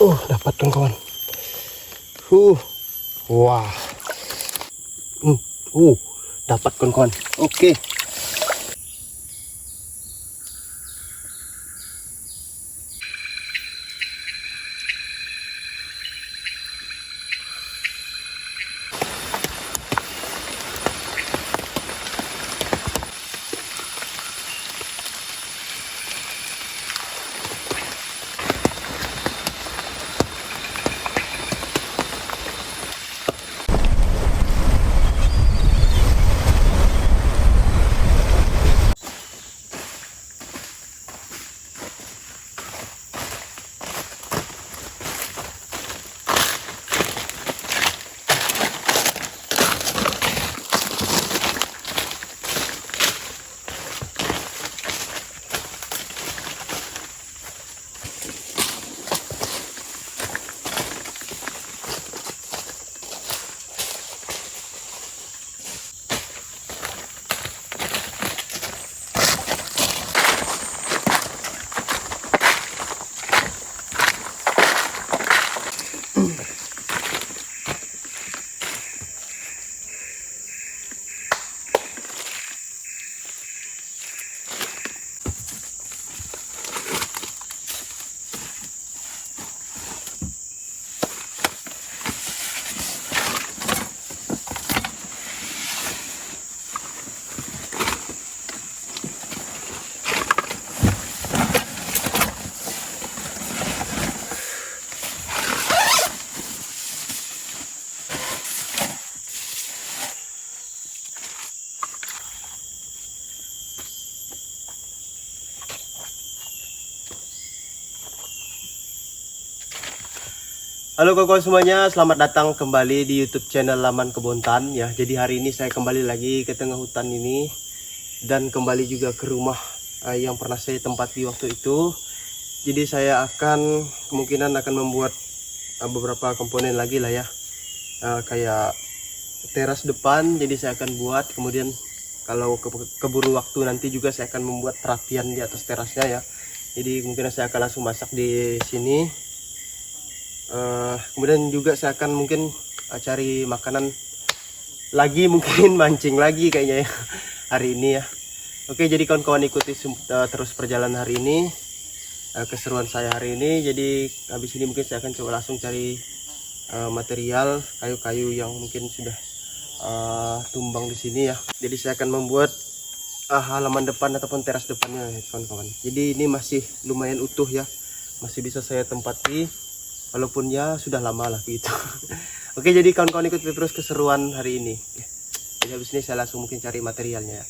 Dapat kawan-kawan. Wah. Dapat kawan-kawan. Oke. Halo kawan-kawan semuanya, selamat datang kembali di YouTube channel Laman Kebontan ya. Jadi hari ini saya kembali lagi ke tengah hutan ini dan kembali juga ke rumah yang pernah saya tempati waktu itu. Jadi saya akan kemungkinan akan membuat beberapa komponen lagi lah ya, kayak teras depan. Jadi saya akan buat, kemudian kalau keburu waktu nanti juga saya akan membuat perapian di atas terasnya ya. Jadi mungkin saya akan langsung masak di sini. Kemudian juga saya akan mungkin cari makanan lagi, mungkin mancing lagi kayaknya ya hari ini ya. Oke, jadi kawan-kawan ikuti terus perjalanan hari ini, keseruan saya hari ini. Jadi habis ini mungkin saya akan coba langsung cari material kayu-kayu yang mungkin sudah tumbang di sini ya. Jadi saya akan membuat halaman depan ataupun teras depannya ya, kawan-kawan. Jadi ini masih lumayan utuh ya, masih bisa saya tempati walaupun ya sudah lama lah gitu. Oke, jadi kawan-kawan ikuti terus keseruan hari ini. Jadi habis ini saya langsung mungkin cari materialnya ya.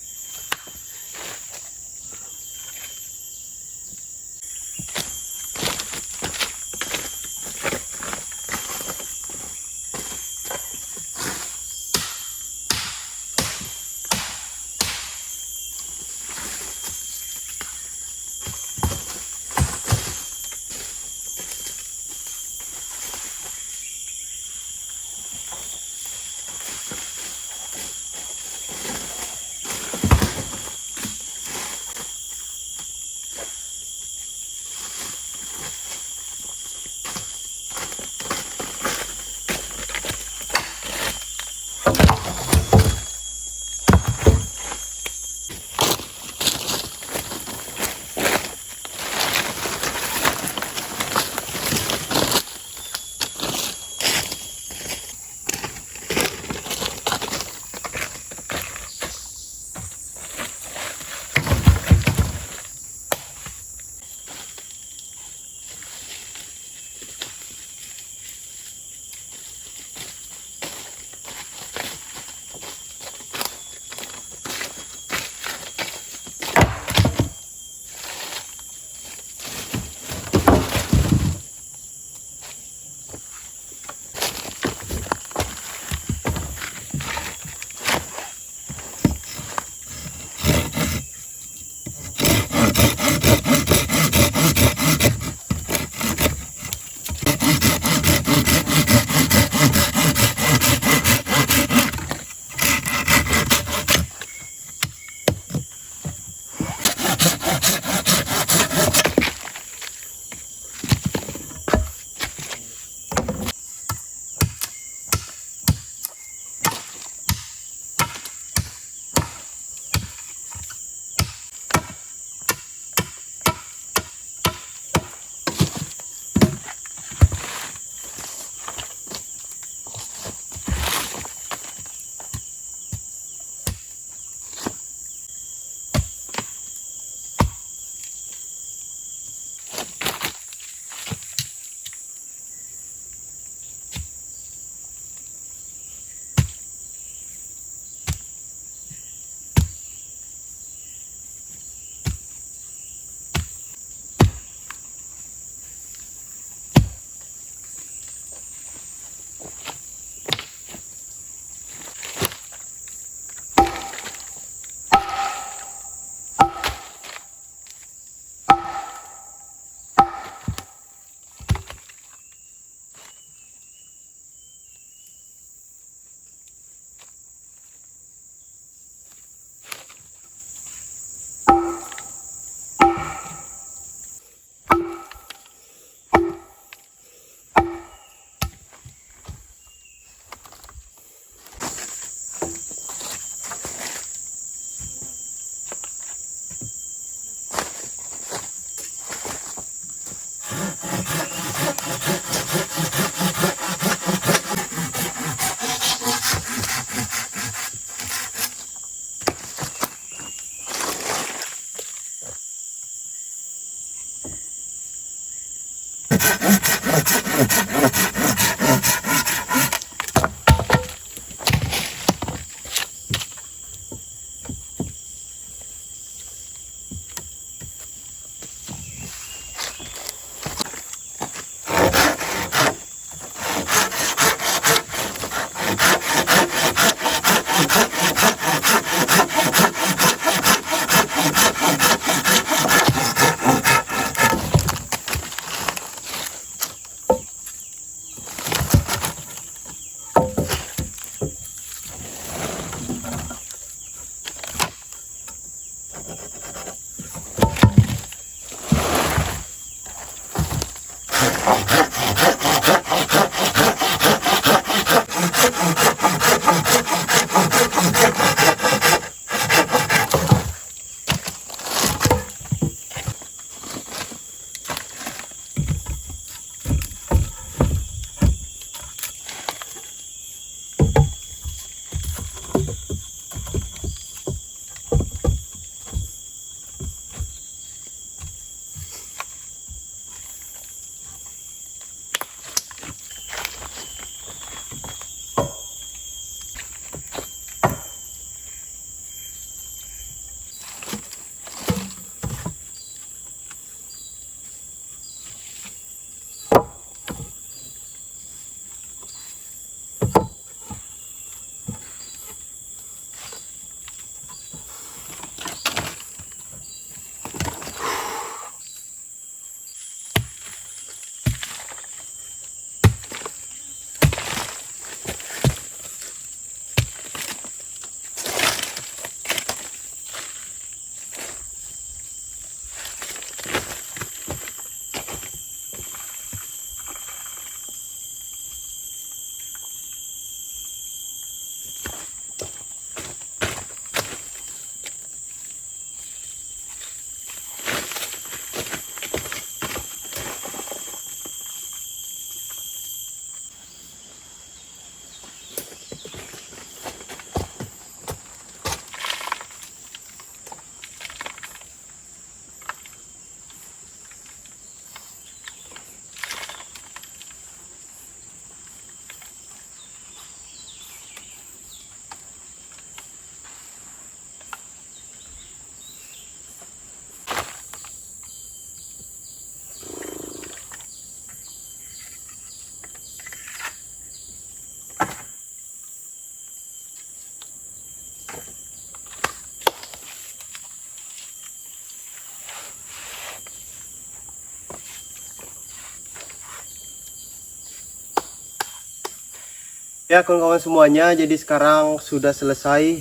Ya kawan-kawan semuanya, jadi sekarang sudah selesai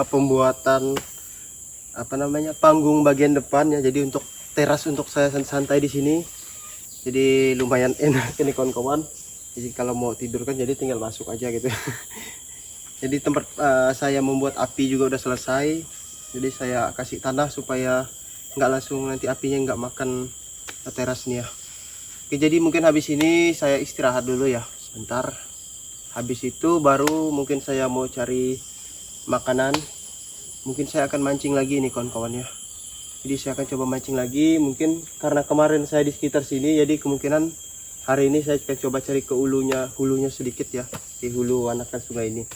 pembuatan panggung bagian depan ya. Jadi untuk teras untuk saya santai di sini. Jadi lumayan enak ini kawan-kawan. Jadi kalau mau tidur kan jadi tinggal masuk aja gitu. Jadi tempat saya membuat api juga udah selesai. Jadi saya kasih tanah supaya nggak langsung nanti apinya nggak makan terasnya. Oke, jadi mungkin habis ini saya istirahat dulu ya sebentar. Habis itu baru mungkin saya mau cari makanan. Mungkin saya akan mancing lagi nih kawan-kawan ya. Jadi saya akan coba mancing lagi. Mungkin karena kemarin saya di sekitar sini, jadi kemungkinan hari ini saya akan coba cari ke hulunya sedikit ya, di hulu anakan sungai ini.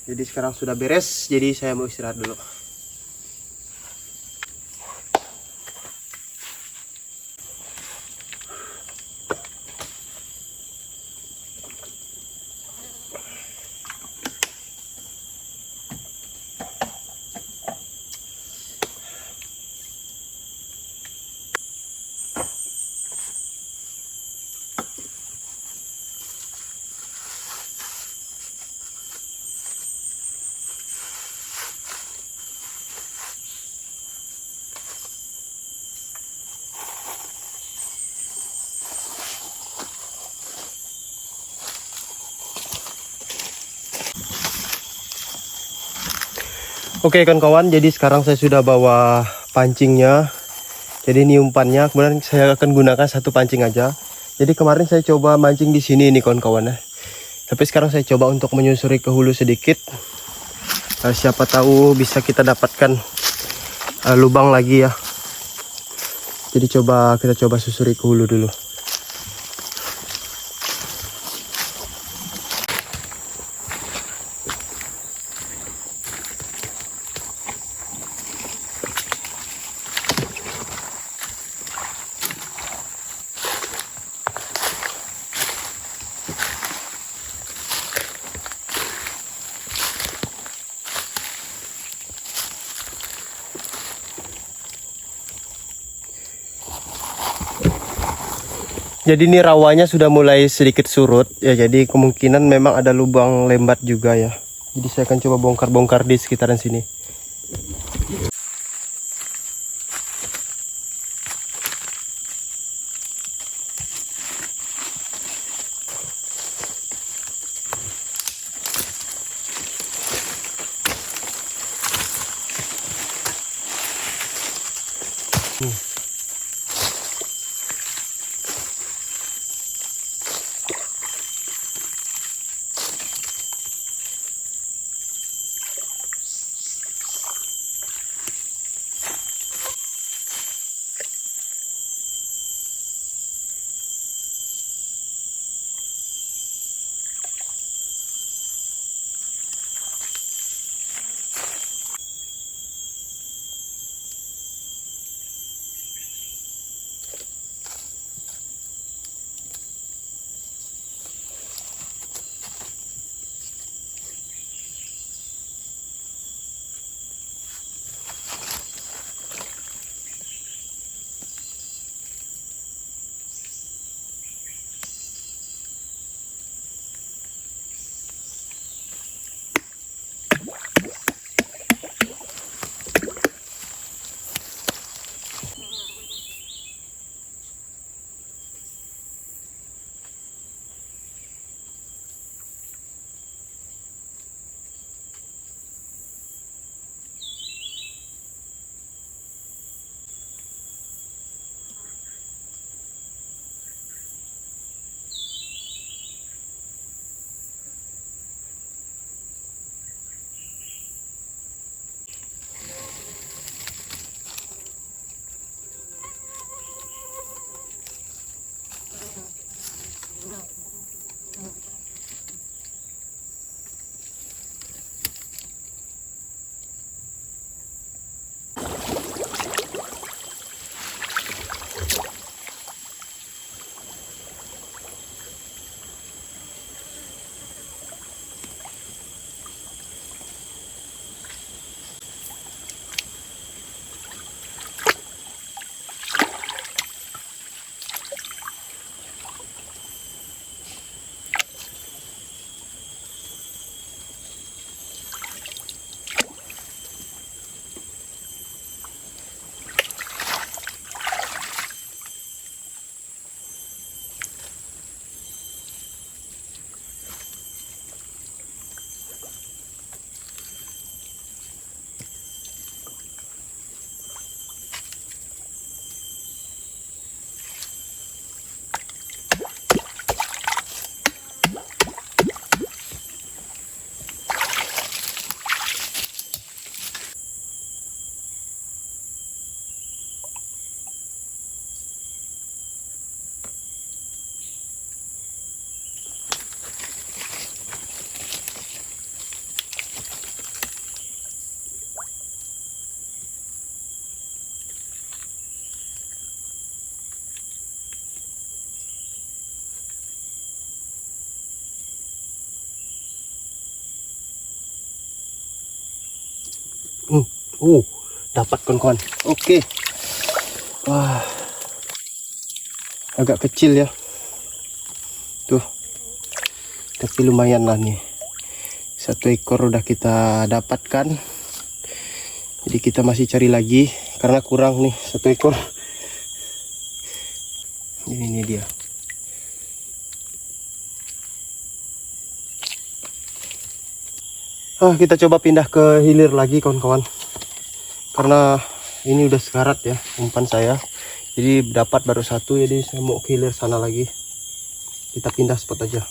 Jadi sekarang sudah beres, jadi saya mau istirahat dulu. Oke kawan-kawan, jadi sekarang saya sudah bawa pancingnya. Jadi ini umpannya, kemudian saya akan gunakan satu pancing aja. Jadi kemarin saya coba mancing di sini nih kawan-kawan ya. Tapi sekarang saya coba untuk menyusuri ke hulu sedikit. Siapa tahu bisa kita dapatkan lubang lagi ya. Jadi kita coba susuri ke hulu dulu. Jadi ini rawanya sudah mulai sedikit surut ya, jadi kemungkinan memang ada lubang lembat juga ya. Jadi saya akan coba bongkar-bongkar di sekitaran sini. Dapat kawan-kawan. Oke. Wah, agak kecil ya tuh, tapi lumayan lah nih, 1 ekor udah kita dapatkan. Jadi kita masih cari lagi karena kurang nih 1 ekor. Ini dia. Kita coba pindah ke hilir lagi kawan-kawan, karena ini udah sekarat ya umpan saya. Jadi dapat baru satu, jadi saya mau ke hilir sana lagi. Kita pindah spot aja.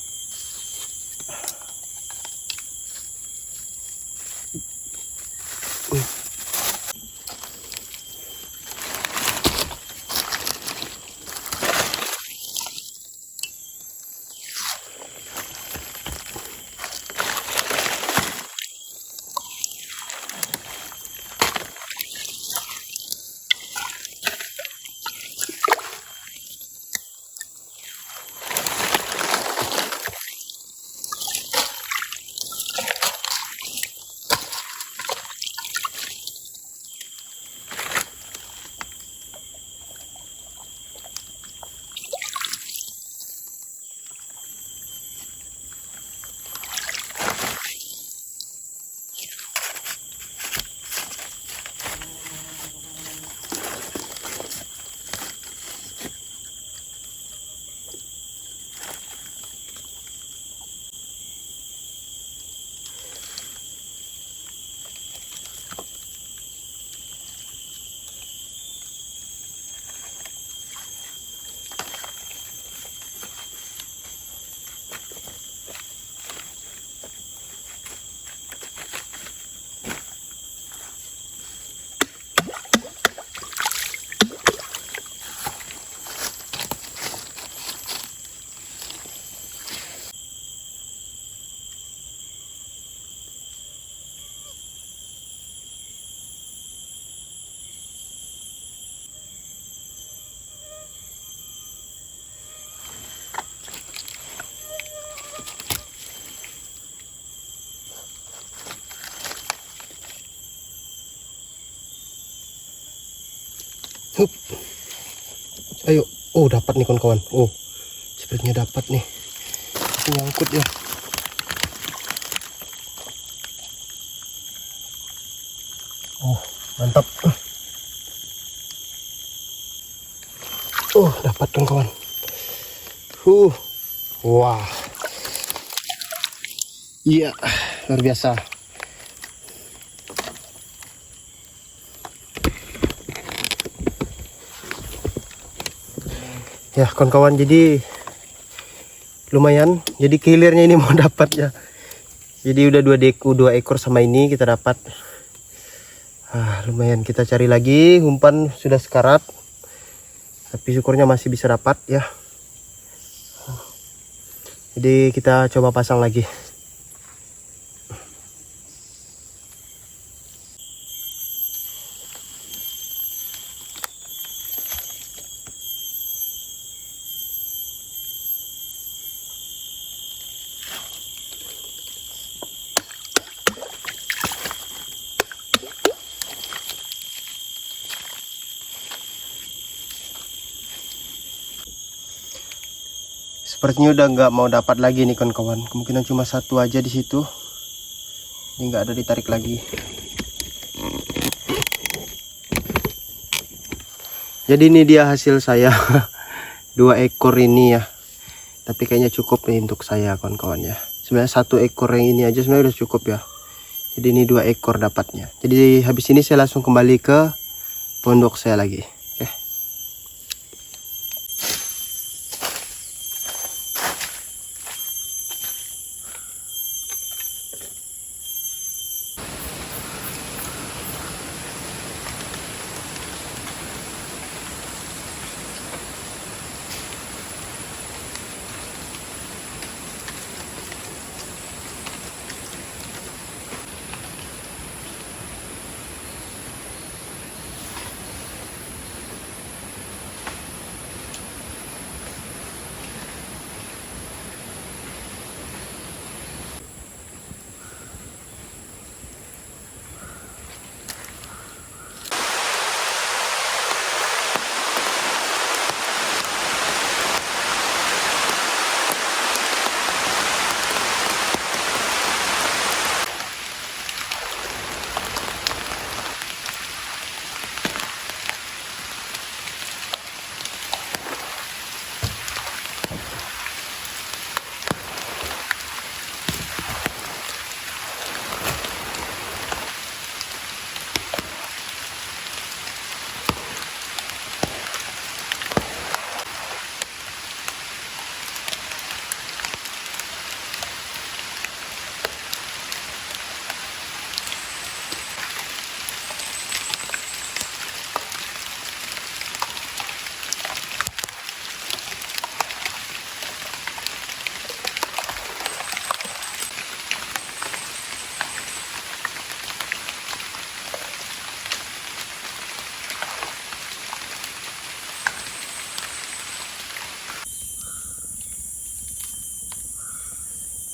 Hup. Ayo, oh dapat nih kawan-kawan. Oh, sepertinya dapat nih. Nyangkut ya. Oh, mantap. Oh, dapat kawan-kawan. Wah. Iya, luar biasa. Ya kawan-kawan, jadi lumayan. Jadi kilirnya ini mau dapat ya. Jadi udah 2 ekor sama ini kita dapat. Lumayan, kita cari lagi. Umpan sudah sekarat, tapi syukurnya masih bisa dapat ya. Jadi kita coba pasang lagi. Sepertinya udah nggak mau dapat lagi nih kawan-kawan. Kemungkinan cuma satu aja di situ. Ini nggak ada ditarik lagi. Jadi ini dia hasil saya. 2 ekor ini ya. Tapi kayaknya cukup nih untuk saya kawan-kawan ya. Sebenarnya 1 ekor yang ini aja sebenarnya udah cukup ya. Jadi ini 2 ekor dapatnya. Jadi habis ini saya langsung kembali ke pondok saya lagi. Oke.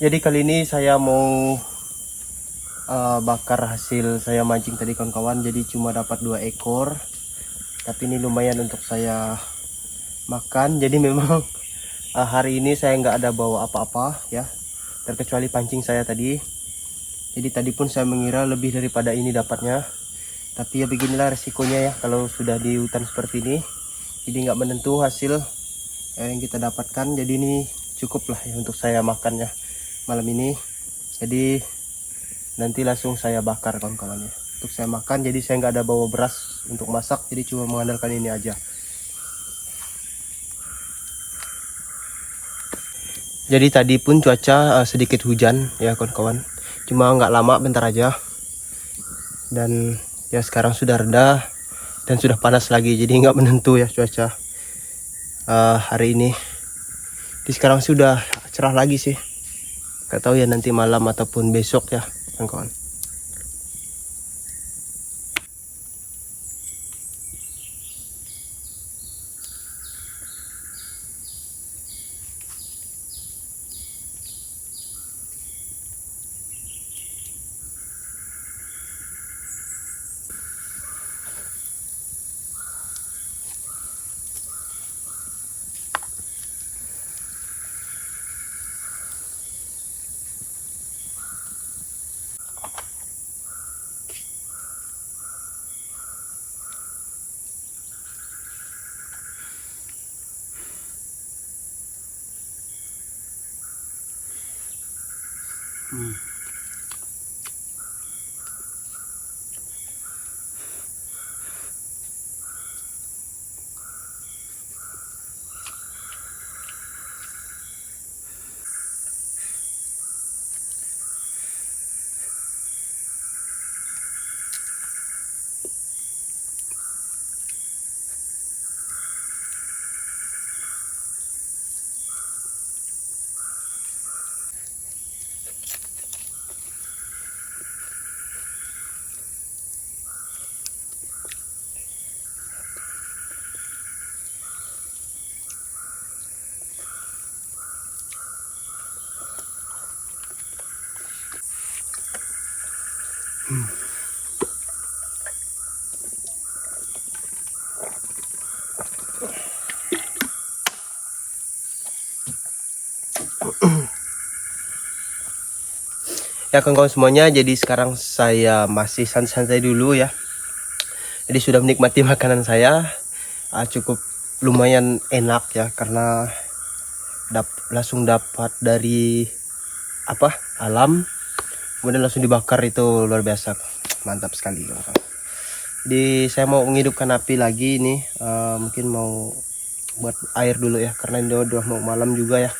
Jadi kali ini saya mau bakar hasil saya mancing tadi kawan-kawan. Jadi cuma dapat 2 ekor, tapi ini lumayan untuk saya makan. Jadi memang hari ini saya nggak ada bawa apa-apa ya, terkecuali pancing saya tadi. Jadi tadi pun saya mengira lebih daripada ini dapatnya, tapi ya beginilah resikonya ya kalau sudah di hutan seperti ini. Jadi nggak menentu hasil yang kita dapatkan. Jadi ini cukup lah ya untuk saya makannya malam ini. Jadi nanti langsung saya bakar kawan-kawan ya untuk saya makan. Jadi saya nggak ada bawa beras untuk masak, jadi cuma mengandalkan ini aja. Jadi tadi pun cuaca sedikit hujan ya kawan-kawan, cuma nggak lama, bentar aja. Dan ya sekarang sudah reda dan sudah panas lagi, jadi nggak menentu ya cuaca hari ini. Di sekarang sudah cerah lagi sih, nggak tahu ya nanti malam ataupun besok ya kawan-kawan. Ya kawan-kawan semuanya, jadi sekarang saya masih santai-santai dulu ya. Jadi sudah menikmati makanan saya, cukup lumayan enak ya, karena langsung dapat dari alam, kemudian langsung dibakar, itu luar biasa, mantap sekali kawan-kawan. Jadi saya mau menghidupkan api lagi ini, mungkin mau buat air dulu ya, karena ini udah mau malam juga ya.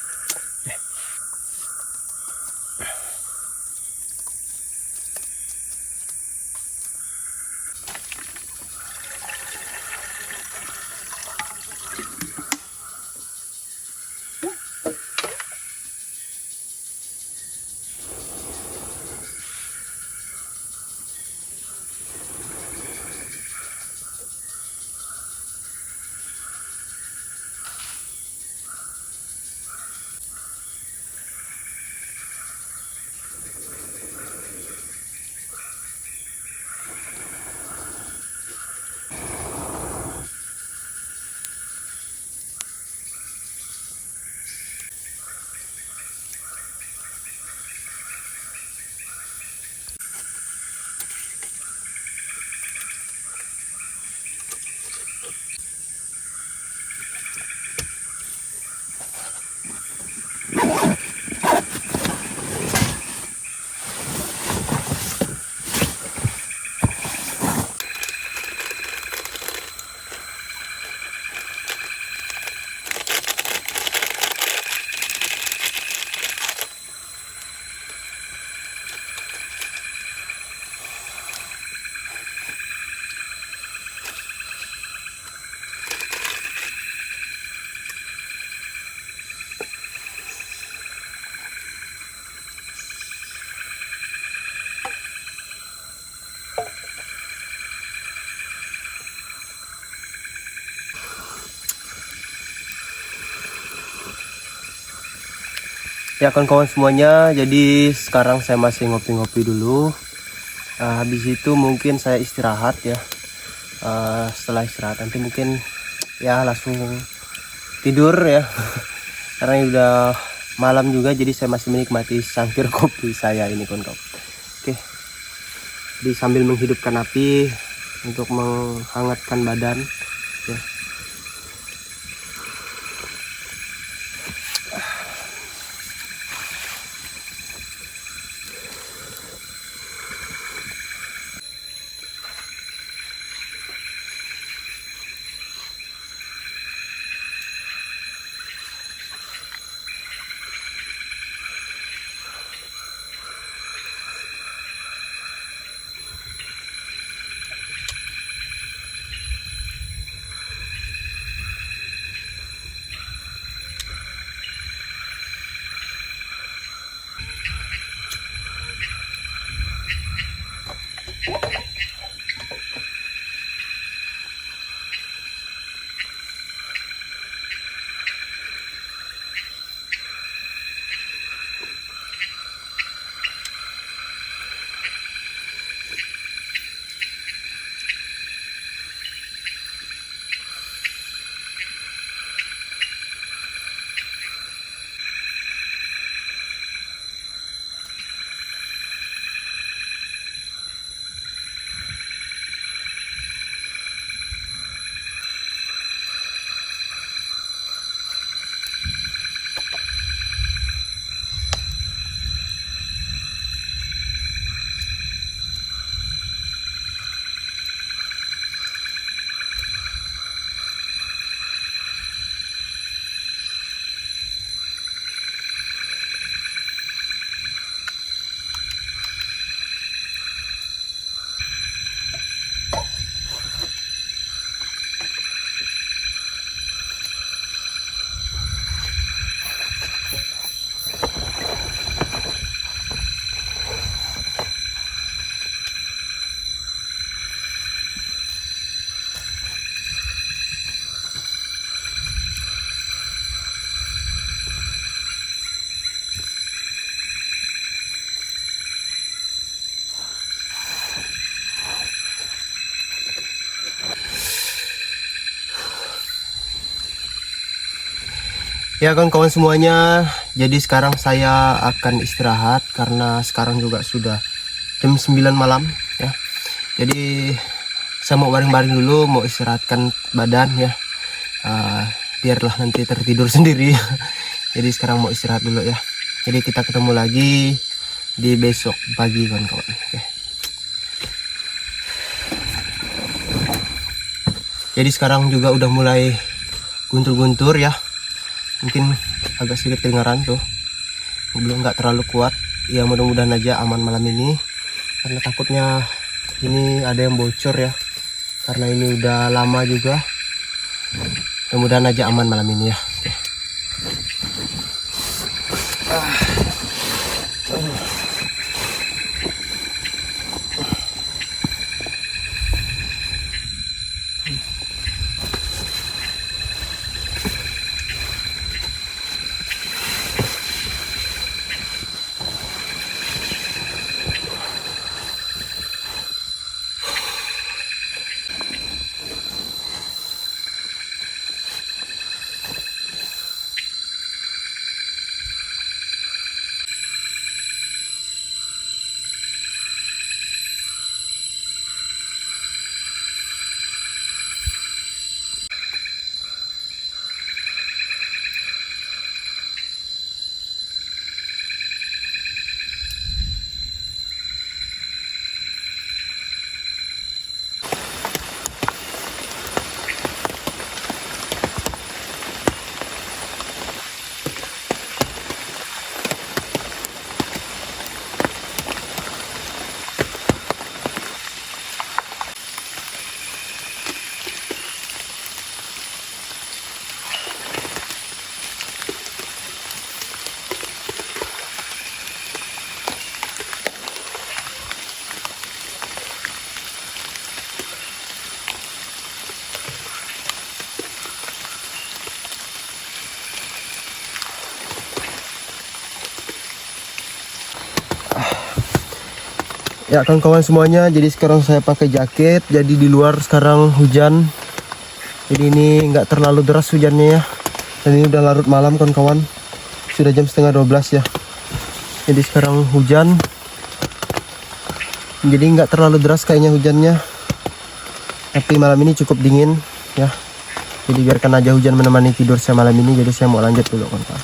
Ya kawan-kawan semuanya, jadi sekarang saya masih ngopi-ngopi dulu. Habis itu mungkin saya istirahat ya. Setelah istirahat nanti mungkin ya langsung tidur ya. Karena udah malam juga, jadi saya masih menikmati cangkir kopi saya ini kawan-kawan. Oke, jadi sambil menghidupkan api untuk menghangatkan badan ya. Ya kawan-kawan semuanya, jadi sekarang saya akan istirahat karena sekarang juga sudah jam 9 malam ya. Jadi saya mau baring-baring dulu, mau istirahatkan badan ya. Biarlah nanti tertidur sendiri. Jadi sekarang mau istirahat dulu ya. Jadi kita ketemu lagi di besok pagi kawan-kawan. Oke. Jadi sekarang juga udah mulai guntur-guntur ya. Mungkin agak sedikit kedengaran tuh, belum nggak terlalu kuat ya. Mudah-mudahan aja aman malam ini, karena takutnya ini ada yang bocor ya, karena ini udah lama juga. Mudah-mudahan aja aman malam ini ya. Oke. Ya kawan-kawan semuanya, jadi sekarang saya pakai jaket. Jadi di luar sekarang hujan. Jadi ini nggak terlalu deras hujannya ya. Dan ini udah larut malam kawan-kawan. Sudah jam setengah 12 ya. Jadi sekarang hujan. Jadi nggak terlalu deras kayaknya hujannya. Tapi malam ini cukup dingin ya. Jadi biarkan aja hujan menemani tidur saya malam ini. Jadi saya mau lanjut dulu kawan-kawan.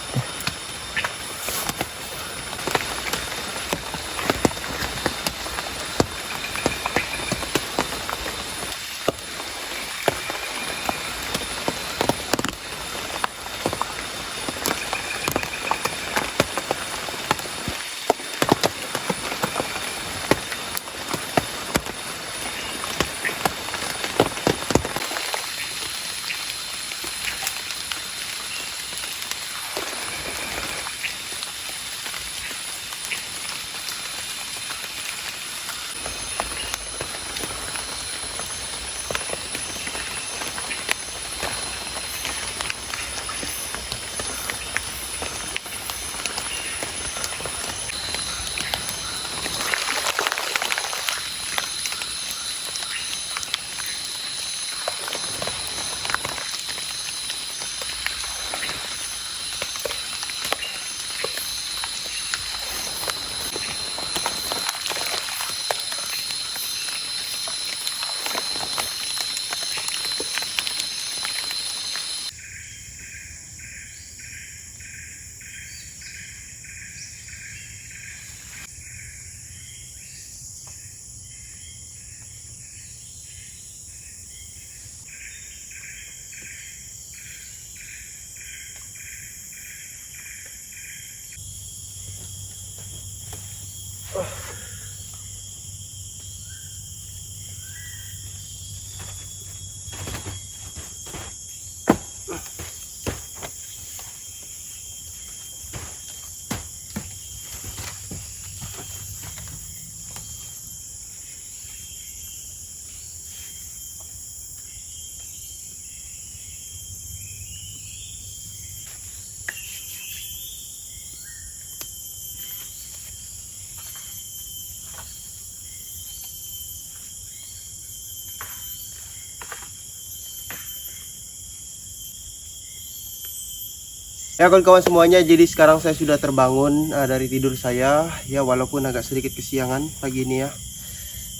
Ya kawan-kawan semuanya, jadi sekarang saya sudah terbangun dari tidur saya ya, walaupun agak sedikit kesiangan pagi ini ya,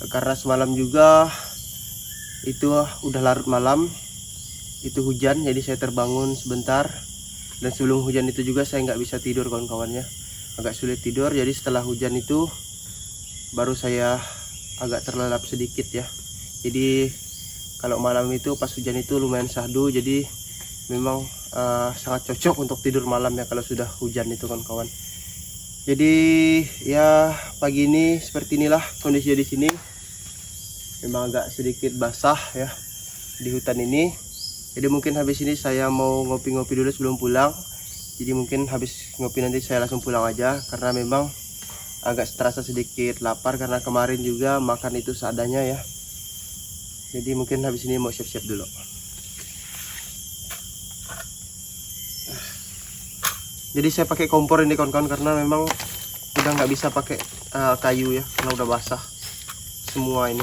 karena semalam juga itu udah larut malam, itu hujan, jadi saya terbangun sebentar. Dan sebelum hujan itu juga saya nggak bisa tidur kawan-kawannya, agak sulit tidur. Jadi setelah hujan itu baru saya agak terlelap sedikit ya. Jadi kalau malam itu pas hujan itu lumayan syahdu, jadi memang sangat cocok untuk tidur malam ya kalau sudah hujan itu kawan-kawan. Jadi ya pagi ini seperti inilah kondisi di sini. Memang agak sedikit basah ya di hutan ini. Jadi mungkin habis ini saya mau ngopi-ngopi dulu sebelum pulang. Jadi mungkin habis ngopi nanti saya langsung pulang aja, karena memang agak terasa sedikit lapar karena kemarin juga makan itu seadanya ya. Jadi mungkin habis ini mau siap-siap dulu. Jadi saya pakai kompor ini kawan-kawan, karena memang udah nggak bisa pakai kayu ya, karena udah basah semua ini.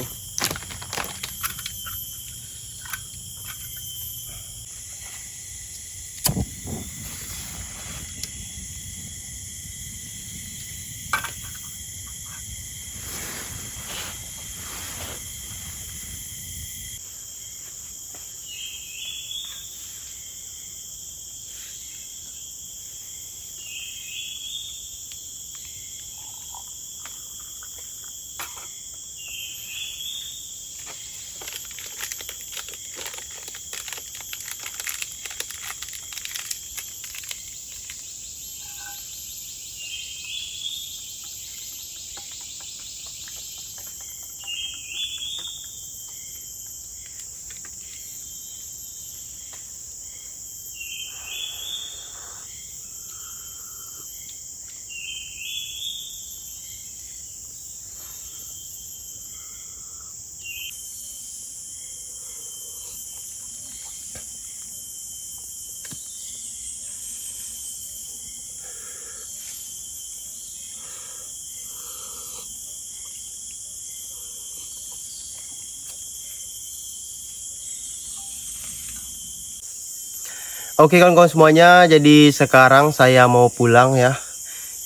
Oke kawan-kawan semuanya, jadi sekarang saya mau pulang ya.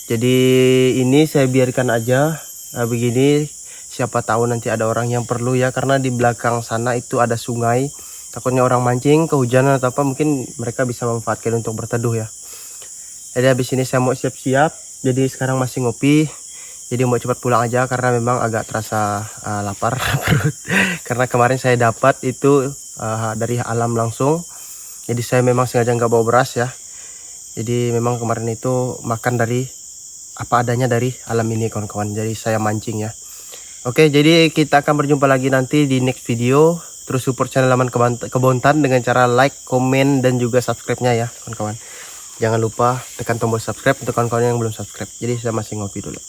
Jadi ini saya biarkan aja begini. Siapa tahu nanti ada orang yang perlu ya, karena di belakang sana itu ada sungai. Takutnya orang mancing kehujanan atau apa, mungkin mereka bisa memanfaatkan untuk berteduh ya. Jadi habis ini saya mau siap-siap. Jadi sekarang masih ngopi. Jadi mau cepat pulang aja karena memang agak terasa lapar perut. Karena kemarin saya dapat itu dari alam langsung. Jadi saya memang sengaja nggak bawa beras ya. Jadi memang kemarin itu makan dari apa adanya dari alam ini kawan-kawan. Jadi saya mancing ya. Oke, jadi kita akan berjumpa lagi nanti di next video. Terus support channel Aman Kebontan dengan cara like, komen, dan juga subscribe-nya ya kawan-kawan. Jangan lupa tekan tombol subscribe untuk kawan-kawan yang belum subscribe. Jadi saya masih ngopi dulu.